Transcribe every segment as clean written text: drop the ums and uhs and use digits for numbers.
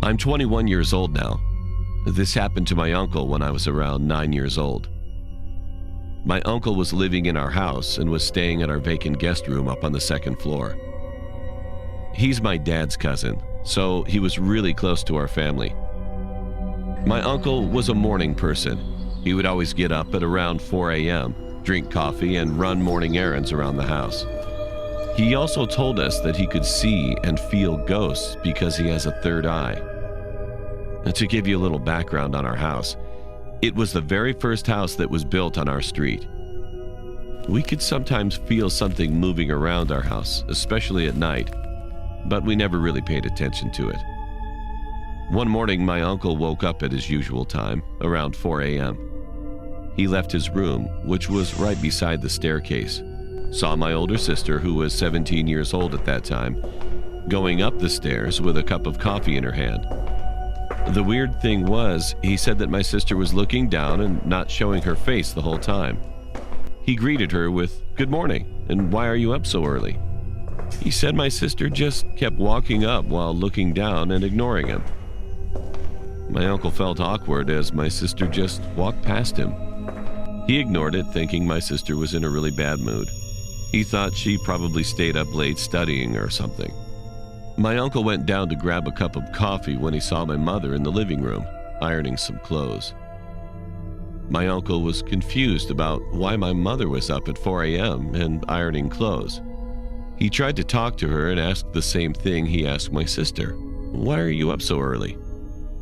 I'm 21 years old now. This happened to my uncle when I was around 9 years old. My uncle was living in our house and was staying at our vacant guest room up on the second floor. He's my dad's cousin, so he was really close to our family. My uncle was a morning person. He would always get up at around 4 a.m., drink coffee, and run morning errands around the house. He also told us that he could see and feel ghosts because he has a third eye. And to give you a little background on our house, it was the very first house that was built on our street. We could sometimes feel something moving around our house, especially at night, but we never really paid attention to it. One morning, my uncle woke up at his usual time, around 4 a.m. He left his room, which was right beside the staircase, saw my older sister, who was 17 years old at that time, going up the stairs with a cup of coffee in her hand. The weird thing was, he said that my sister was looking down and not showing her face the whole time. He greeted her with, "Good morning, and why are you up so early?" He said my sister just kept walking up while looking down and ignoring him. My uncle felt awkward as my sister just walked past him. He ignored it, thinking my sister was in a really bad mood. He thought she probably stayed up late studying or something. My uncle went down to grab a cup of coffee when he saw my mother in the living room, ironing some clothes. My uncle was confused about why my mother was up at 4 a.m. and ironing clothes. He tried to talk to her and asked the same thing he asked my sister. "Why are you up so early?"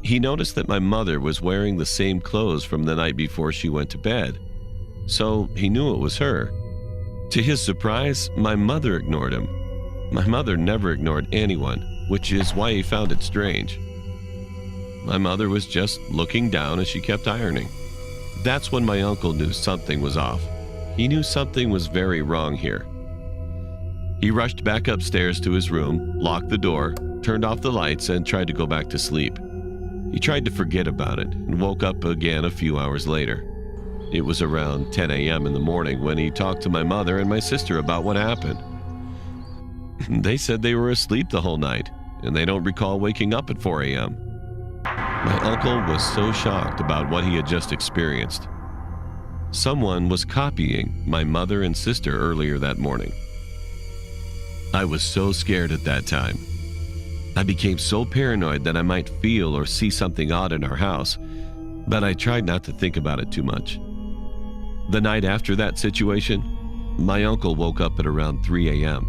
He noticed that my mother was wearing the same clothes from the night before she went to bed, so he knew it was her. To his surprise, my mother ignored him. My mother never ignored anyone, which is why he found it strange. My mother was just looking down as she kept ironing. That's when my uncle knew something was off. He knew something was very wrong here. He rushed back upstairs to his room, locked the door, turned off the lights, and tried to go back to sleep. He tried to forget about it and woke up again a few hours later. It was around 10 a.m. in the morning when he talked to my mother and my sister about what happened. They said they were asleep the whole night, and they don't recall waking up at 4 a.m. My uncle was so shocked about what he had just experienced. Someone was copying my mother and sister earlier that morning. I was so scared at that time. I became so paranoid that I might feel or see something odd in our house, but I tried not to think about it too much. The night after that situation, my uncle woke up at around 3 a.m.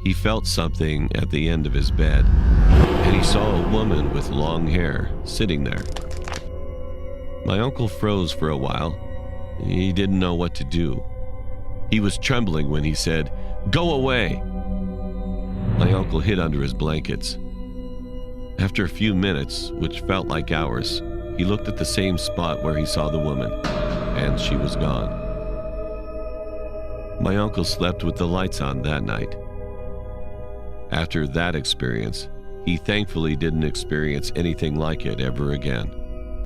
He felt something at the end of his bed, and he saw a woman with long hair sitting there. My uncle froze for a while. He didn't know what to do. He was trembling when he said, "Go away!" My uncle hid under his blankets. After a few minutes, which felt like hours, he looked at the same spot where he saw the woman, and she was gone. My uncle slept with the lights on that night. After that experience, he thankfully didn't experience anything like it ever again.